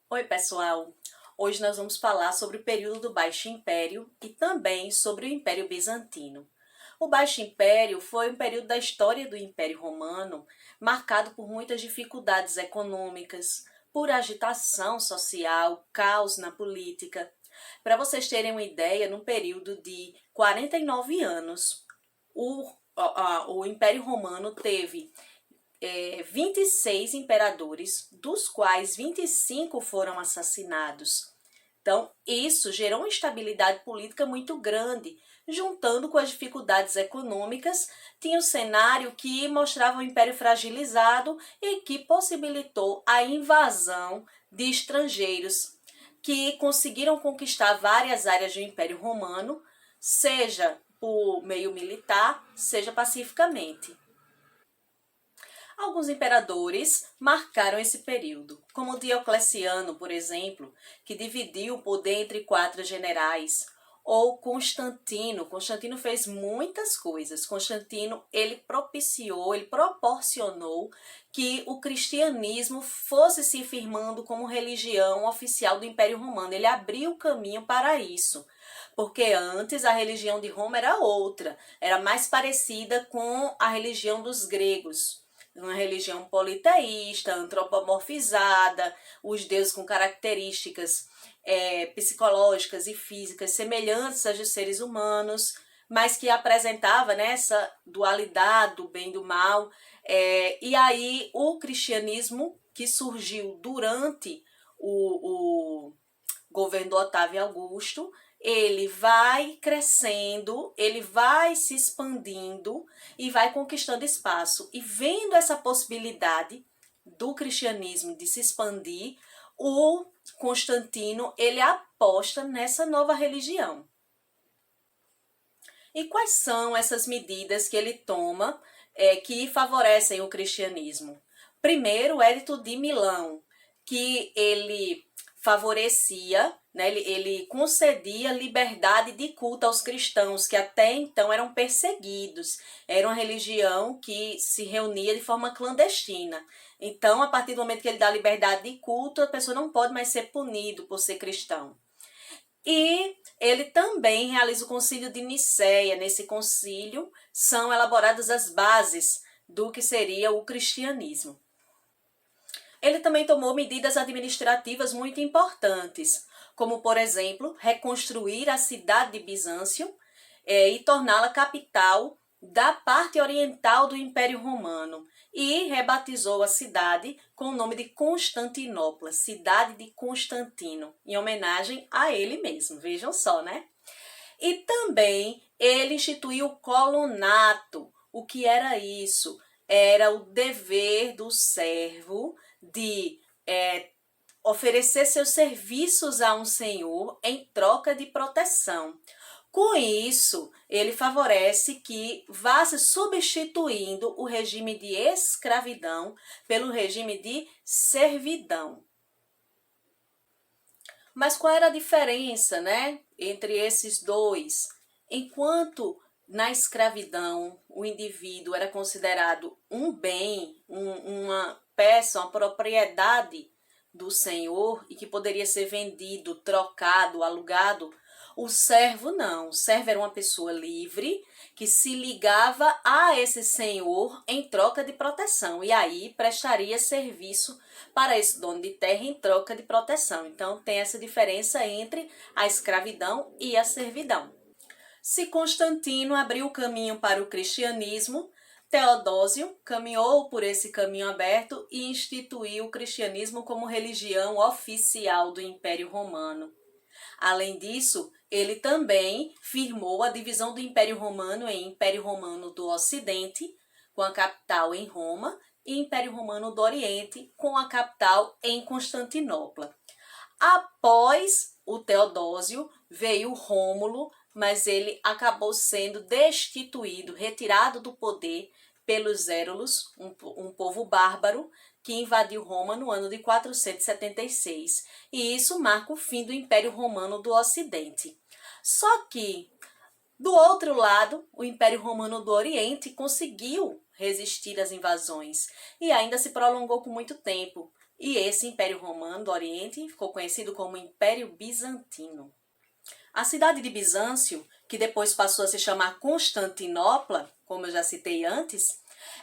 Oi, pessoal! Hoje nós vamos falar sobre o período do Baixo Império e também sobre o Império Bizantino. O Baixo Império foi um período da história do Império Romano marcado por muitas dificuldades econômicas, por agitação social, caos na política. Para vocês terem uma ideia, no período de 49 anos, o Império Romano teve 26 imperadores, dos quais 25 foram assassinados. Então, isso gerou uma instabilidade política muito grande, juntando com as dificuldades econômicas, tinha um cenário que mostrava o império fragilizado e que possibilitou a invasão de estrangeiros que conseguiram conquistar várias áreas do Império Romano, seja por meio militar, seja pacificamente. Alguns imperadores marcaram esse período, como Diocleciano, por exemplo, que dividiu o poder entre 4 generais, ou Constantino. Constantino fez muitas coisas. Constantino, ele propiciou, ele proporcionou que o cristianismo fosse se firmando como religião oficial do Império Romano. Ele abriu o caminho para isso. Porque antes a religião de Roma era outra, era mais parecida com a religião dos gregos, uma religião politeísta, antropomorfizada, os deuses com características psicológicas e físicas semelhantes às dos seres humanos, mas que apresentava, né, essa dualidade do bem e do mal. E aí o cristianismo, que surgiu durante o governo do Otávio Augusto, ele vai crescendo, ele vai se expandindo e vai conquistando espaço. E vendo essa possibilidade do cristianismo de se expandir, o Constantino, ele aposta nessa nova religião. E quais são essas medidas que ele toma que favorecem o cristianismo? Primeiro, o Edito de Milão, que ele favorecia, né, ele concedia liberdade de culto aos cristãos, que até então eram perseguidos. Era uma religião que se reunia de forma clandestina. Então, a partir do momento que ele dá liberdade de culto, a pessoa não pode mais ser punido por ser cristão. E ele também realiza o concílio de Nicéia. Nesse concílio são elaboradas as bases do que seria o cristianismo. Ele também tomou medidas administrativas muito importantes, como, por exemplo, reconstruir a cidade de Bizâncio e torná-la capital da parte oriental do Império Romano, e rebatizou a cidade com o nome de Constantinopla, cidade de Constantino, em homenagem a ele mesmo. Vejam só, né? E também ele instituiu o colonato. O que era isso? Era o dever do servo de oferecer seus serviços a um senhor em troca de proteção. Com isso, ele favorece que vá se substituindo o regime de escravidão pelo regime de servidão. Mas qual era a diferença, né, entre esses dois? Enquanto na escravidão o indivíduo era considerado um bem, uma peça, uma propriedade do senhor e que poderia ser vendido, trocado, alugado, o servo não. O servo era uma pessoa livre que se ligava a esse senhor em troca de proteção e aí prestaria serviço para esse dono de terra em troca de proteção. Então tem essa diferença entre a escravidão e a servidão. Se Constantino abriu o caminho para o cristianismo, Teodósio caminhou por esse caminho aberto e instituiu o cristianismo como religião oficial do Império Romano. Além disso, ele também firmou a divisão do Império Romano em Império Romano do Ocidente, com a capital em Roma, e Império Romano do Oriente, com a capital em Constantinopla. Após o Teodósio, veio Rômulo, mas ele acabou sendo destituído, retirado do poder pelos Érulos, um povo bárbaro, que invadiu Roma no ano de 476. E isso marca o fim do Império Romano do Ocidente. Só que, do outro lado, o Império Romano do Oriente conseguiu resistir às invasões e ainda se prolongou por muito tempo. E esse Império Romano do Oriente ficou conhecido como Império Bizantino. A cidade de Bizâncio, que depois passou a se chamar Constantinopla, como eu já citei antes,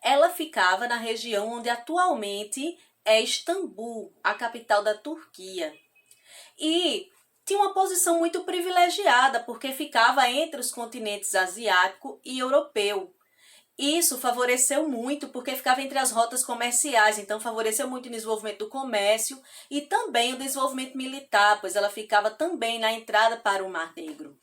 ela ficava na região onde atualmente é Istambul, a capital da Turquia. E tinha uma posição muito privilegiada, porque ficava entre os continentes asiático e europeu. Isso favoreceu muito, porque ficava entre as rotas comerciais, então favoreceu muito o desenvolvimento do comércio e também o desenvolvimento militar, pois ela ficava também na entrada para o Mar Negro.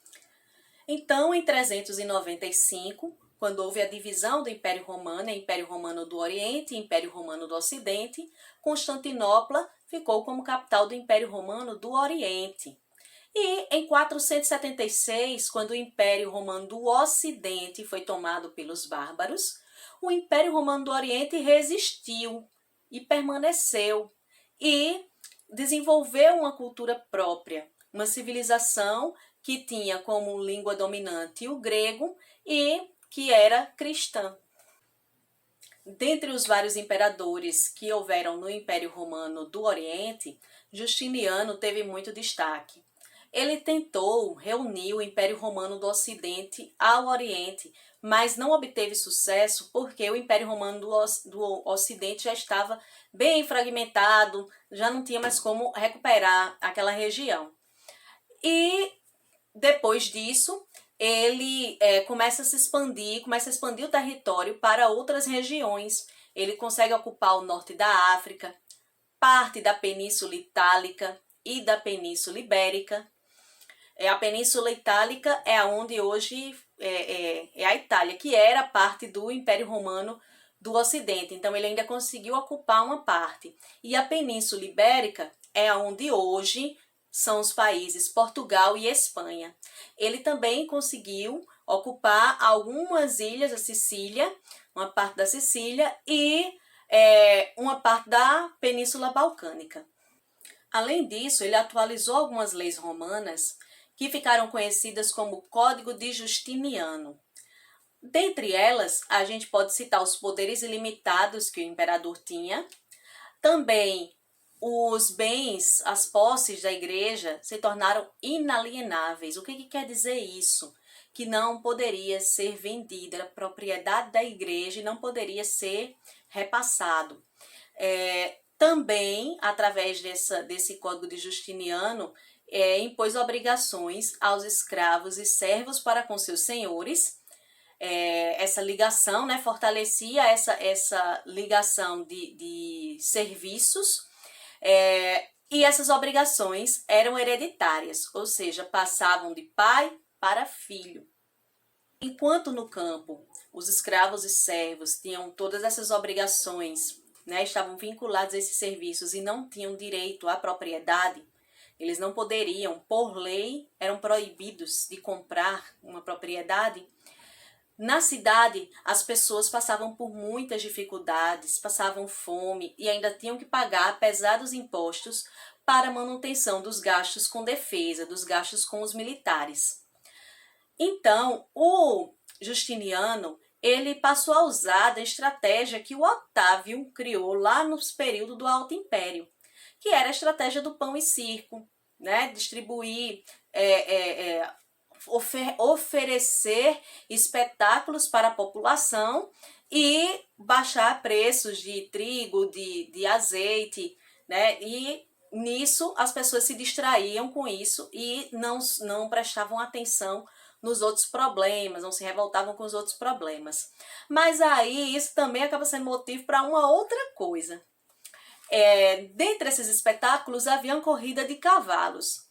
Então, em 395, quando houve a divisão do Império Romano, Império Romano do Oriente e Império Romano do Ocidente, Constantinopla ficou como capital do Império Romano do Oriente. E em 476, quando o Império Romano do Ocidente foi tomado pelos bárbaros, o Império Romano do Oriente resistiu e permaneceu e desenvolveu uma cultura própria, uma civilização que tinha como língua dominante o grego e que era cristã. Dentre os vários imperadores que houveram no Império Romano do Oriente, Justiniano teve muito destaque. Ele tentou reunir o Império Romano do Ocidente ao Oriente, mas não obteve sucesso porque o Império Romano do Ocidente já estava bem fragmentado, já não tinha mais como recuperar aquela região. E depois disso, ele começa a expandir o território para outras regiões. Ele consegue ocupar o norte da África, parte da Península Itálica e da Península Ibérica. A Península Itálica é onde hoje é a Itália, que era parte do Império Romano do Ocidente. Então, ele ainda conseguiu ocupar uma parte. E a Península Ibérica é onde hoje são os países Portugal e Espanha. Ele também conseguiu ocupar algumas ilhas, a Sicília, uma parte da Sicília e uma parte da Península Balcânica. Além disso, ele atualizou algumas leis romanas que ficaram conhecidas como Código de Justiniano. Dentre elas, a gente pode citar os poderes ilimitados que o imperador tinha, também os bens, as posses da igreja se tornaram inalienáveis. O que quer dizer isso? Que não poderia ser vendida, era propriedade da igreja e não poderia ser repassado. Também, através desse Código de Justiniano, impôs obrigações aos escravos e servos para com seus senhores. Essa ligação, né, fortalecia essa ligação de serviços, e essas obrigações eram hereditárias, ou seja, passavam de pai para filho. Enquanto no campo os escravos e servos tinham todas essas obrigações, né, estavam vinculados a esses serviços e não tinham direito à propriedade, eles não poderiam, por lei, eram proibidos de comprar uma propriedade. Na cidade, as pessoas passavam por muitas dificuldades, passavam fome e ainda tinham que pagar pesados impostos para a manutenção dos gastos com defesa, dos gastos com os militares. Então, o Justiniano, ele passou a usar a estratégia que o Otávio criou lá no período do Alto Império, que era a estratégia do pão e circo, né? Distribuir, oferecer espetáculos para a população e baixar preços de trigo, de azeite, né? E nisso as pessoas se distraíam com isso e não prestavam atenção nos outros problemas, não se revoltavam com os outros problemas. Mas aí isso também acaba sendo motivo para uma outra coisa. Dentre esses espetáculos havia uma corrida de cavalos.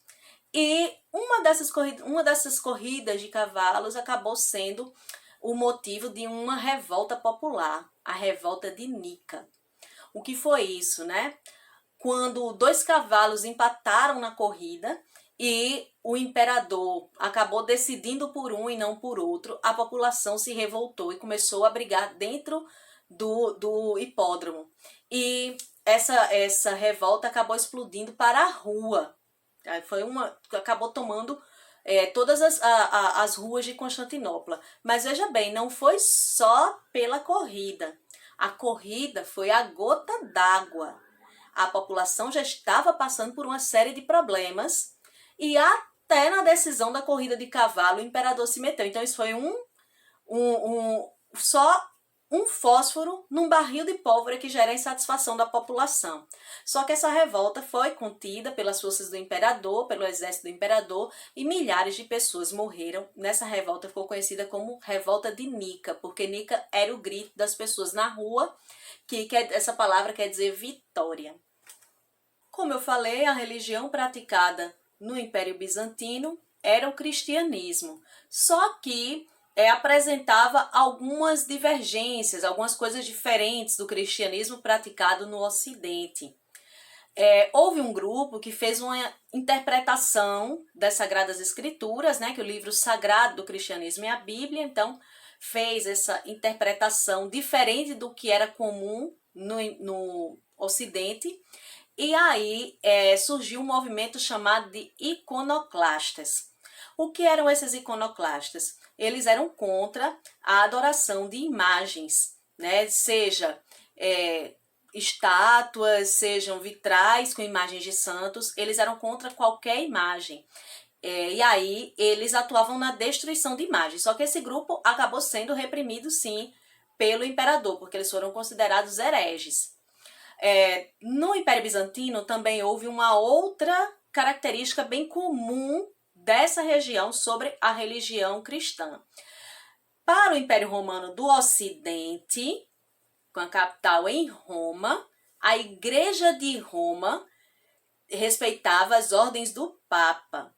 E uma dessas corridas de cavalos acabou sendo o motivo de uma revolta popular, a revolta de Nica. O que foi isso, né? Quando 2 cavalos empataram na corrida e o imperador acabou decidindo por um e não por outro, a população se revoltou e começou a brigar dentro do hipódromo. E essa revolta acabou explodindo para a rua. Acabou tomando todas as ruas de Constantinopla. Mas veja bem, não foi só pela corrida. A corrida foi a gota d'água. a população já estava passando por uma série de problemas e até na decisão da corrida de cavalo o imperador se meteu. Então isso foi só um fósforo num barril de pólvora que gera a insatisfação da população. Só que essa revolta foi contida pelas forças do imperador, pelo exército do imperador, e milhares de pessoas morreram. Nessa revolta ficou conhecida como Revolta de Nica, porque Nica era o grito das pessoas na rua, essa palavra quer dizer vitória. Como eu falei, a religião praticada no Império Bizantino era o cristianismo, só que apresentava algumas divergências, algumas coisas diferentes do cristianismo praticado no Ocidente. Houve um grupo que fez uma interpretação das Sagradas Escrituras, né, que o livro sagrado do cristianismo é a Bíblia, então fez essa interpretação diferente do que era comum no Ocidente, e aí surgiu um movimento chamado de iconoclastas. O que eram esses iconoclastas? Eles eram contra a adoração de imagens, né? Seja estátuas, sejam vitrais com imagens de santos, eles eram contra qualquer imagem. E aí eles atuavam na destruição de imagens. Só que esse grupo acabou sendo reprimido, sim, pelo imperador, porque eles foram considerados hereges. No Império Bizantino também houve uma outra característica bem comum dessa região sobre a religião cristã. Para o Império Romano do Ocidente, com a capital em Roma, a Igreja de Roma respeitava as ordens do Papa.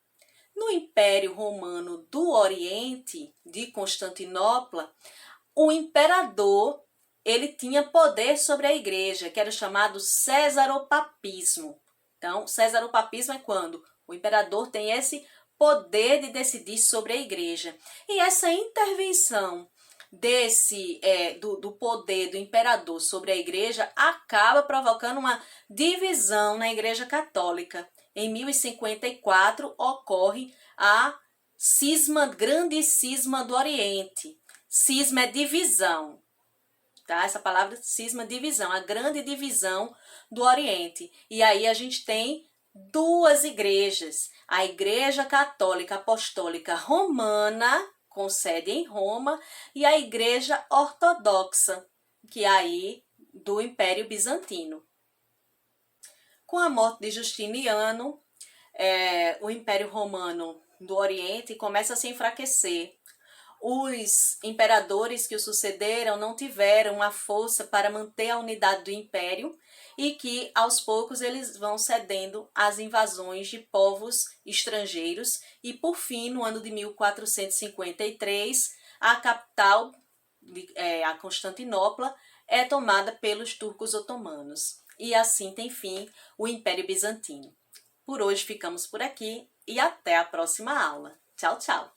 No Império Romano do Oriente, de Constantinopla, o imperador ele tinha poder sobre a igreja, que era o chamado cesaropapismo. Então, cesaropapismo é quando o imperador tem esse poder de decidir sobre a igreja. E essa intervenção do poder do imperador sobre a igreja acaba provocando uma divisão na igreja católica. Em 1054 ocorre a grande cisma do Oriente. Cisma é divisão, tá? Essa palavra cisma é divisão, a grande divisão do Oriente. E aí a gente tem duas igrejas, a Igreja Católica Apostólica Romana, com sede em Roma, e a Igreja Ortodoxa, que é aí do Império Bizantino. Com a morte de Justiniano, o Império Romano do Oriente começa a se enfraquecer. Os imperadores que o sucederam não tiveram a força para manter a unidade do império e que, aos poucos, eles vão cedendo às invasões de povos estrangeiros e, por fim, no ano de 1453, a capital, a Constantinopla, é tomada pelos turcos otomanos. E assim tem fim o Império Bizantino. Por hoje ficamos por aqui e até a próxima aula. Tchau, tchau!